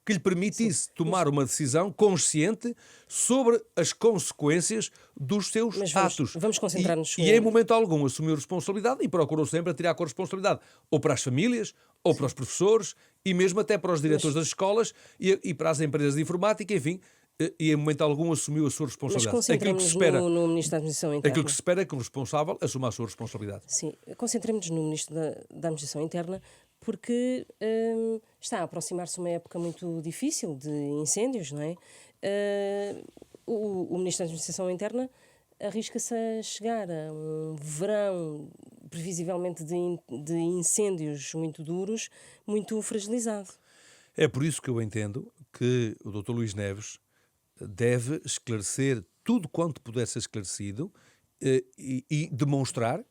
que lhe permitisse tomar uma decisão consciente sobre as consequências dos seus atos. Vamos concentrar-nos... E em momento algum assumiu responsabilidade e procurou sempre atirar com a responsabilidade ou para as famílias, ou para os professores, e mesmo até para os diretores das escolas e para as empresas de informática, enfim, e em momento algum assumiu a sua responsabilidade. Mas concentremos-nos no Ministro da Administração Interna. Aquilo que se espera é que o responsável assuma a sua responsabilidade. Sim, concentremos-nos no Ministro da Administração Interna, porque está a aproximar-se uma época muito difícil de incêndios, não é? O Ministro da Administração Interna arrisca-se a chegar a um verão previsivelmente de incêndios muito duros, muito fragilizado. É por isso que eu entendo que o Dr. Luís Neves deve esclarecer tudo quanto puder ser esclarecido e demonstrar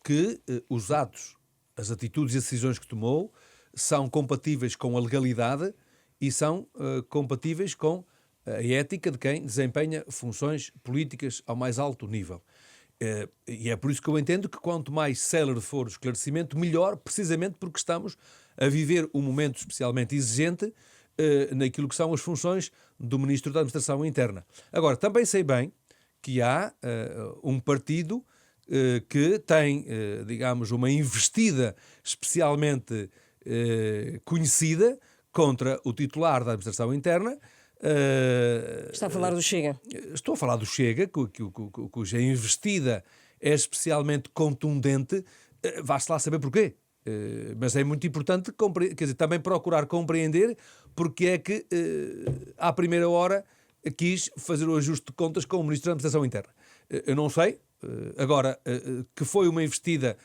que os atos, as atitudes e as decisões que tomou são compatíveis com a legalidade e são compatíveis com a ética de quem desempenha funções políticas ao mais alto nível. E é por isso que eu entendo que quanto mais célere for o esclarecimento, melhor, precisamente porque estamos a viver um momento especialmente exigente naquilo que são as funções do Ministro da Administração Interna. Agora, também sei bem que há um partido que tem, digamos, uma investida especialmente conhecida contra o titular da Administração Interna. Está a falar do Chega? Estou a falar do Chega, cuja investida é especialmente contundente. Vá-se lá saber porquê. Mas é muito importante também procurar compreender porque é que, à primeira hora, quis fazer o ajuste de contas com o Ministro da Administração Interna. Eu não sei. Agora, que foi uma investida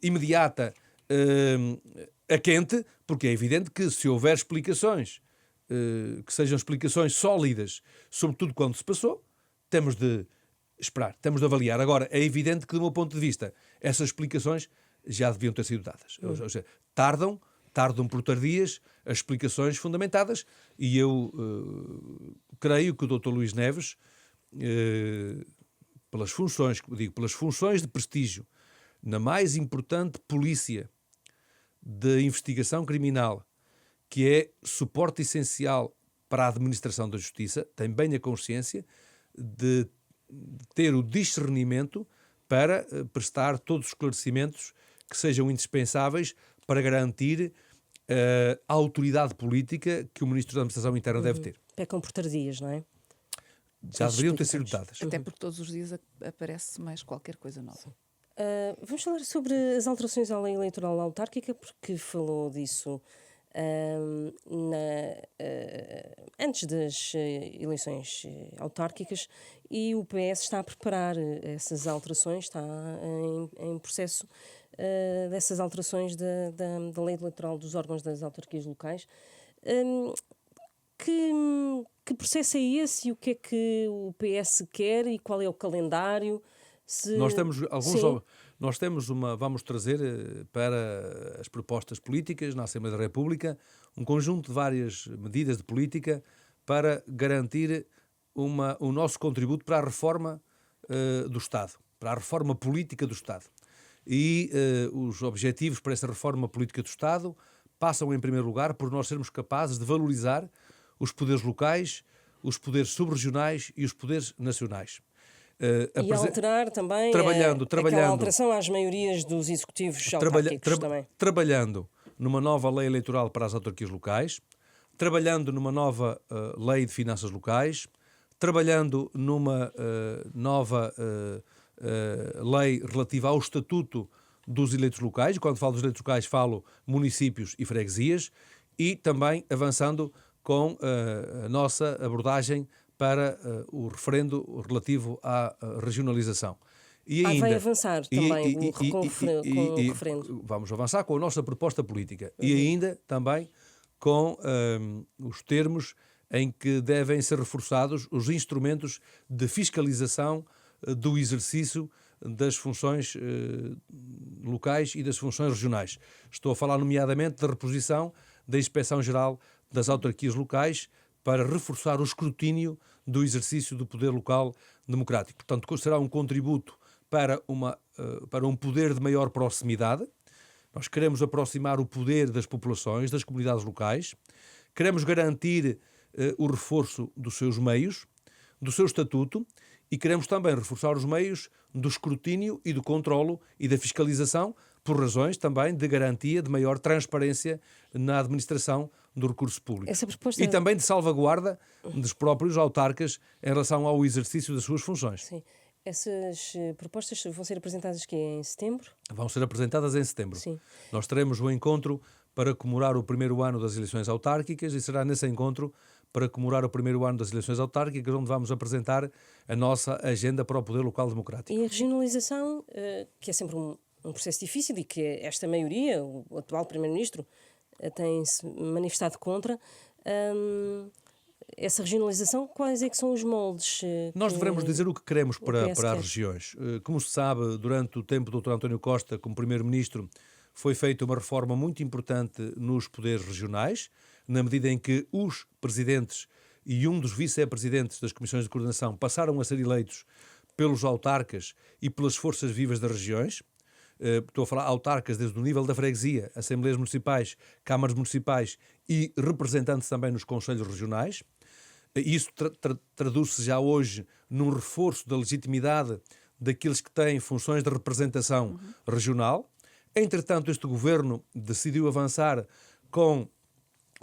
imediata a quente, porque é evidente que se houver explicações que sejam explicações sólidas sobre tudo quanto se passou, temos de esperar, temos de avaliar. Agora, é evidente que, do meu ponto de vista, essas explicações já deviam ter sido dadas. Ou seja, tardam por tardias as explicações fundamentadas e eu creio que o Dr. Luís Neves, pelas funções de prestígio na mais importante polícia de investigação criminal, que é suporte essencial para a administração da justiça, tem bem a consciência de ter o discernimento para prestar todos os esclarecimentos que sejam indispensáveis para garantir a autoridade política que o Ministro da Administração Interna deve ter. Pecam por tardias, não é? Já deveriam ter sido dadas. Até porque todos os dias aparece mais qualquer coisa nova. Vamos falar sobre as alterações à lei eleitoral autárquica, porque falou disso antes das eleições autárquicas, e o PS está a preparar essas alterações, está em processo dessas alterações da lei eleitoral dos órgãos das autarquias locais. Que processo é esse e o que é que o PS quer e qual é o calendário? Vamos trazer para as propostas políticas na Assembleia da República um conjunto de várias medidas de política para garantir o nosso contributo para a reforma do Estado, para a reforma política do Estado. E os objetivos para essa reforma política do Estado passam, em primeiro lugar, por nós sermos capazes de valorizar os poderes locais, os poderes subregionais e os poderes nacionais. E alterar também aquela alteração às maiorias dos executivos autárquicos também. Trabalhando numa nova lei eleitoral para as autarquias locais, trabalhando numa nova lei de finanças locais, trabalhando numa nova lei relativa ao estatuto dos eleitos locais, e quando falo dos eleitos locais falo municípios e freguesias, e também avançando com a nossa abordagem para o referendo relativo à regionalização. E ainda, vai avançar também com o referendo. Vamos avançar com a nossa proposta política. E ainda também com os termos em que devem ser reforçados os instrumentos de fiscalização do exercício das funções locais e das funções regionais. Estou a falar nomeadamente da reposição da Inspeção-Geral das Autarquias Locais para reforçar o escrutínio do exercício do poder local democrático. Portanto, será um contributo para um poder de maior proximidade. Nós queremos aproximar o poder das populações, das comunidades locais. Queremos garantir o reforço dos seus meios, do seu estatuto, e queremos também reforçar os meios do escrutínio e do controlo e da fiscalização, por razões também de garantia de maior transparência na administração do recurso público. E também de salvaguarda dos próprios autarcas em relação ao exercício das suas funções. Sim. Essas propostas vão ser apresentadas em setembro? Vão ser apresentadas em setembro. Sim. Nós teremos um encontro para comemorar o primeiro ano das eleições autárquicas e será nesse encontro para comemorar o primeiro ano das eleições autárquicas onde vamos apresentar a nossa agenda para o poder local democrático. E a regionalização, que é sempre um processo difícil e que esta maioria, o atual Primeiro-Ministro, tem-se manifestado contra, essa regionalização, quais é que são os moldes? Nós devemos dizer o que queremos para as regiões. Como se sabe, durante o tempo do Dr. António Costa, como Primeiro-Ministro, foi feita uma reforma muito importante nos poderes regionais, na medida em que os presidentes e um dos vice-presidentes das comissões de coordenação passaram a ser eleitos pelos autarcas e pelas forças vivas das regiões. Estou a falar autarcas desde o nível da freguesia, assembleias municipais, câmaras municipais e representantes também nos conselhos regionais. Isso traduz-se já hoje num reforço da legitimidade daqueles que têm funções de representação regional. Entretanto, este governo decidiu avançar com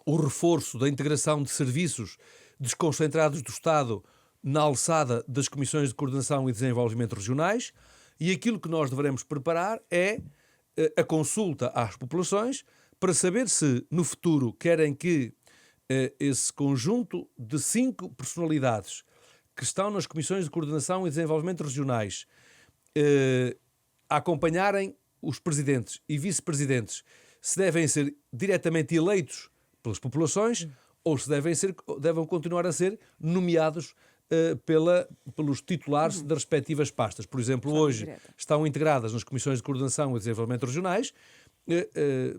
o reforço da integração de serviços desconcentrados do Estado na alçada das comissões de coordenação e desenvolvimento regionais, e aquilo que nós devemos preparar é a consulta às populações para saber se, no futuro, querem que esse conjunto de 5 personalidades que estão nas comissões de coordenação e desenvolvimento regionais a acompanharem os presidentes e vice-presidentes, se devem ser diretamente eleitos pelas populações ou se devem continuar a ser nomeados pelos titulares das respectivas pastas. Por exemplo, hoje estão integradas nas comissões de coordenação e desenvolvimento regionais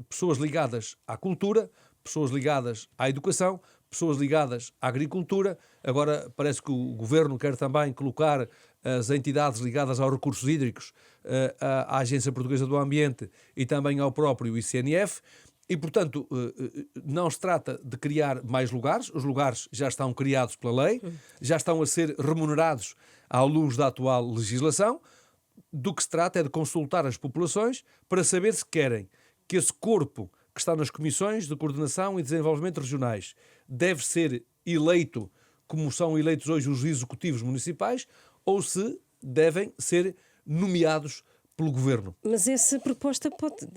pessoas ligadas à cultura, pessoas ligadas à educação, pessoas ligadas à agricultura. Agora parece que o Governo quer também colocar as entidades ligadas aos recursos hídricos, à Agência Portuguesa do Ambiente e também ao próprio ICNF. E, portanto, não se trata de criar mais lugares. Os lugares já estão criados pela lei, já estão a ser remunerados à luz da atual legislação. Do que se trata é de consultar as populações para saber se querem que esse corpo que está nas comissões de coordenação e desenvolvimento regionais deve ser eleito como são eleitos hoje os executivos municipais ou se devem ser nomeados pelo Governo. Mas essa proposta pode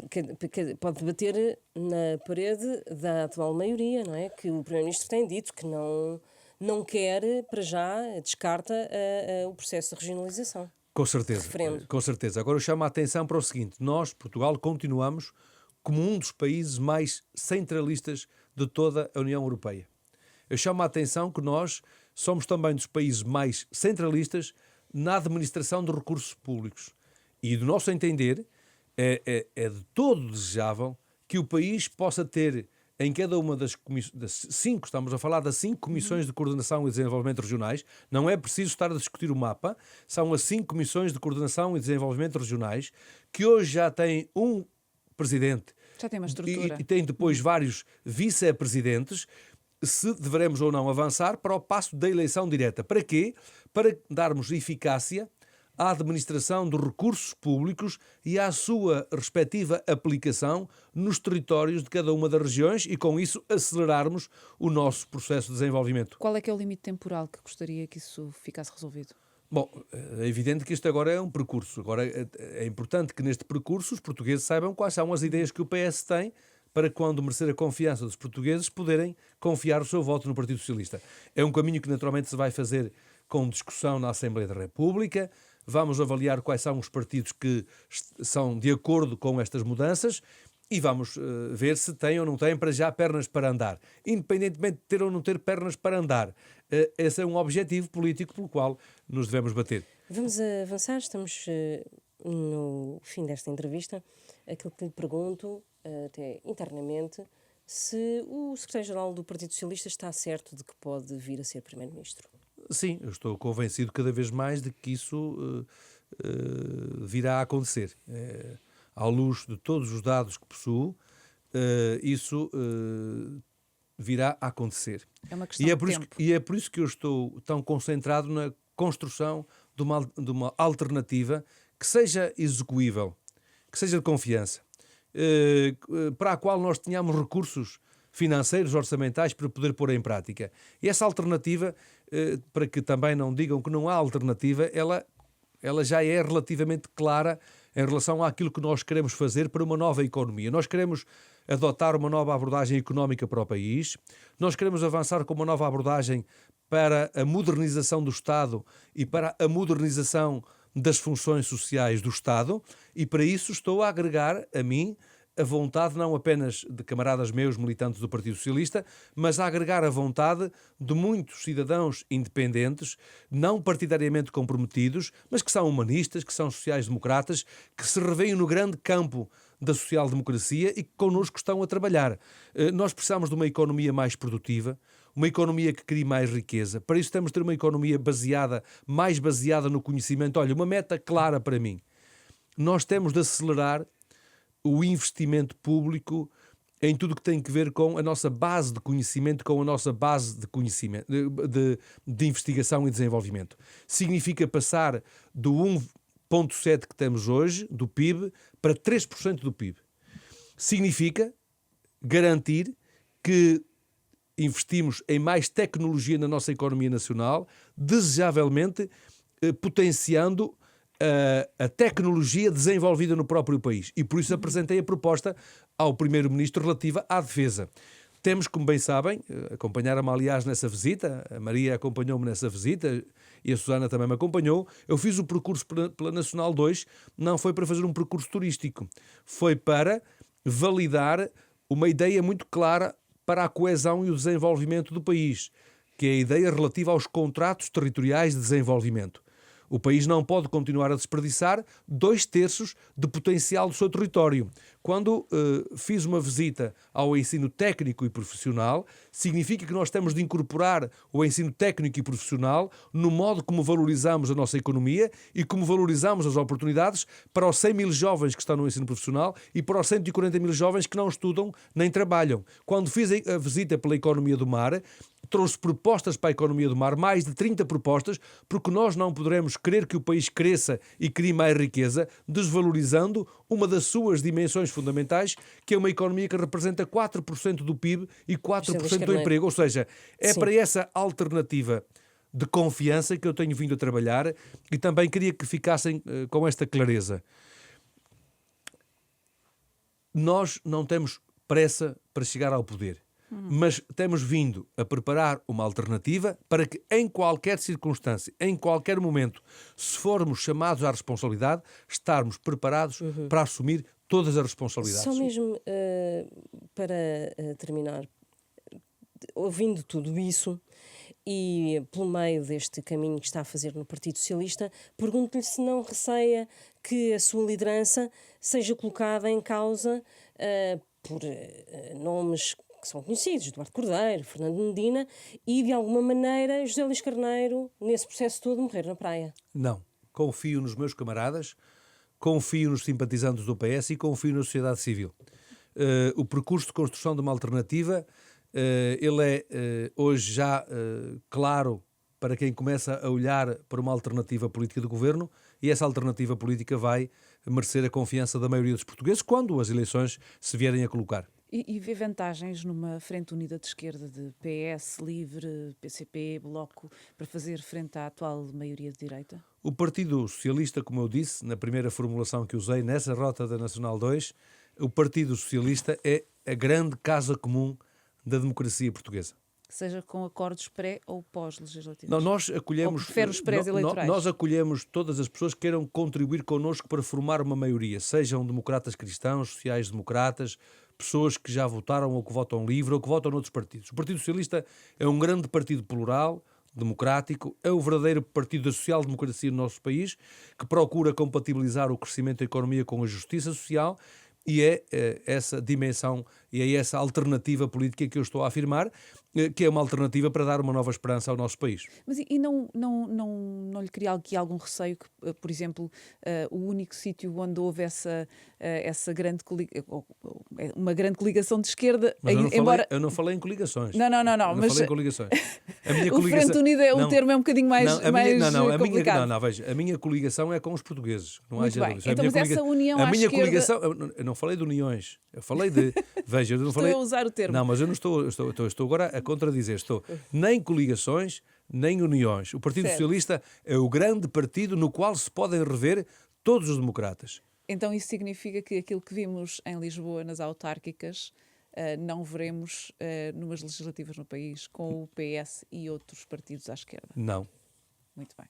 bater na parede da atual maioria, não é? Que o Primeiro-Ministro tem dito que não quer, para já, descarta o processo de regionalização. Com certeza, referendo. Com certeza. Agora eu chamo a atenção para o seguinte: nós, Portugal, continuamos como um dos países mais centralistas de toda a União Europeia. Eu chamo a atenção que nós somos também dos países mais centralistas na administração de recursos públicos. E, do nosso entender, é de todo desejável que o país possa ter em cada uma das cinco, estamos a falar das 5 comissões de coordenação e desenvolvimento regionais, não é preciso estar a discutir o mapa, são as 5 comissões de coordenação e desenvolvimento regionais, que hoje já têm um presidente Já tem uma estrutura. e têm depois vários vice-presidentes, se deveremos ou não avançar para o passo da eleição direta. Para quê? Para darmos eficácia à administração dos recursos públicos e à sua respectiva aplicação nos territórios de cada uma das regiões e, com isso, acelerarmos o nosso processo de desenvolvimento. Qual é que é o limite temporal que gostaria que isso ficasse resolvido? Bom, é evidente que isto agora é um percurso. Agora é importante que neste percurso os portugueses saibam quais são as ideias que o PS tem para, quando merecer a confiança dos portugueses, poderem confiar o seu voto no Partido Socialista. É um caminho que naturalmente se vai fazer com discussão na Assembleia da República. Vamos avaliar quais são os partidos que são de acordo com estas mudanças e vamos ver se têm ou não têm para já pernas para andar. Independentemente de ter ou não ter pernas para andar. Esse é um objetivo político pelo qual nos devemos bater. Vamos avançar, estamos no fim desta entrevista. Aquilo que lhe pergunto, até internamente, se o secretário-geral do Partido Socialista está certo de que pode vir a ser primeiro-ministro. Sim, eu estou convencido cada vez mais de que isso virá a acontecer. À luz de todos os dados que possuo, isso virá a acontecer. É uma questão de tempo. E é por isso que eu estou tão concentrado na construção de uma alternativa que seja execuível, que seja de confiança, para a qual nós tenhamos recursos financeiros, orçamentais, para poder pôr em prática. E essa alternativa, para que também não digam que não há alternativa, ela já é relativamente clara em relação àquilo que nós queremos fazer para uma nova economia. Nós queremos adotar uma nova abordagem económica para o país, nós queremos avançar com uma nova abordagem para a modernização do Estado e para a modernização das funções sociais do Estado, e para isso estou a agregar a mim a vontade não apenas de camaradas meus militantes do Partido Socialista, mas a agregar a vontade de muitos cidadãos independentes, não partidariamente comprometidos, mas que são humanistas, que são sociais-democratas, que se revêem no grande campo da social-democracia e que connosco estão a trabalhar. Nós precisamos de uma economia mais produtiva, uma economia que crie mais riqueza. Para isso temos de ter uma economia mais baseada no conhecimento. Olha, uma meta clara para mim. Nós temos de acelerar o investimento público em tudo que tem a ver com a nossa base de conhecimento, com a nossa base de conhecimento, de investigação e desenvolvimento. Significa passar do 1,7% que temos hoje, do PIB, para 3% do PIB. Significa garantir que investimos em mais tecnologia na nossa economia nacional, desejavelmente potenciando a tecnologia desenvolvida no próprio país. E por isso apresentei a proposta ao Primeiro-Ministro relativa à defesa. Temos, como bem sabem, acompanharam-me aliás nessa visita, a Maria acompanhou-me nessa visita e a Susana também me acompanhou. Eu fiz o percurso pela Nacional 2, não foi para fazer um percurso turístico, foi para validar uma ideia muito clara para a coesão e o desenvolvimento do país, que é a ideia relativa aos contratos territoriais de desenvolvimento. O país não pode continuar a desperdiçar 2/3 de potencial do seu território. Quando fiz uma visita ao ensino técnico e profissional, significa que nós temos de incorporar o ensino técnico e profissional no modo como valorizamos a nossa economia e como valorizamos as oportunidades para os 100 mil jovens que estão no ensino profissional e para os 140 mil jovens que não estudam nem trabalham. Quando fiz a visita pela economia do mar, trouxe propostas para a economia do mar, mais de 30 propostas, porque nós não poderemos querer que o país cresça e crie mais riqueza, desvalorizando uma das suas dimensões fundamentais, que é uma economia que representa 4% do PIB e 4% do emprego. Ou seja, é Sim. para essa alternativa de confiança que eu tenho vindo a trabalhar e também queria que ficassem com esta clareza. Nós não temos pressa para chegar ao poder. Mas temos vindo a preparar uma alternativa para que em qualquer circunstância, em qualquer momento, se formos chamados à responsabilidade, estarmos preparados para assumir todas as responsabilidades. Só mesmo para terminar, ouvindo tudo isso e pelo meio deste caminho que está a fazer no Partido Socialista, pergunto-lhe se não receia que a sua liderança seja colocada em causa por nomes que que são conhecidos, Eduardo Cordeiro, Fernando Medina, e de alguma maneira José Luís Carneiro, nesse processo todo, morrer na praia. Não. Confio nos meus camaradas, confio nos simpatizantes do PS e confio na sociedade civil. O percurso de construção de uma alternativa, ele é hoje já claro para quem começa a olhar para uma alternativa política de governo, e essa alternativa política vai merecer a confiança da maioria dos portugueses quando as eleições se vierem a colocar. E vê vantagens numa frente unida de esquerda de PS, LIVRE, PCP, Bloco, para fazer frente à atual maioria de direita? O Partido Socialista, como eu disse, na primeira formulação que usei nessa rota da Nacional 2, o Partido Socialista é a grande casa comum da democracia portuguesa. Seja com acordos pré ou pós-legislativos? Não, nós acolhemos, ou prefere os pré-eleitorais? Nós acolhemos todas as pessoas que queiram contribuir connosco para formar uma maioria, sejam democratas cristãos, sociais-democratas, pessoas que já votaram ou que votam livre ou que votam noutros partidos. O Partido Socialista é um grande partido plural, democrático, é o verdadeiro partido da social-democracia no nosso país, que procura compatibilizar o crescimento da economia com a justiça social, e é essa dimensão e é essa alternativa política que eu estou a afirmar, que é uma alternativa para dar uma nova esperança ao nosso país. Mas não lhe cria aqui algum receio que, por exemplo, o único sítio onde houve essa grande uma grande coligação de esquerda... Mas eu não falei em coligações. Não. Eu Mas falei em coligações. A minha o Frente Unida, o termo é um bocadinho mais complicado. Veja, a minha coligação é com os portugues. Não Muito há bem. dúvida. Então, mas essa união à esquerda... Coligação, eu não falei de uniões. Eu falei de... Veja, eu não falei... Estou a usar o termo. Não, mas eu não estou agora a contradizer. Estou nem coligações, nem uniões. O Partido Socialista é o grande partido no qual se podem rever todos os democratas. Então isso significa que aquilo que vimos em Lisboa nas autárquicas não veremos numas legislativas no país com o PS e outros partidos à esquerda? Não. Muito bem.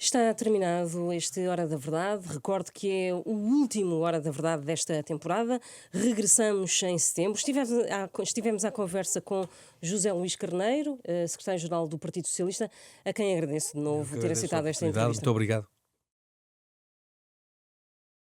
Está terminado este Hora da Verdade. Recordo que é o último Hora da Verdade desta temporada. Regressamos em setembro. Estivemos à conversa com José Luís Carneiro, secretário-geral do Partido Socialista, a quem agradeço de novo ter aceitado esta entrevista. Muito obrigado.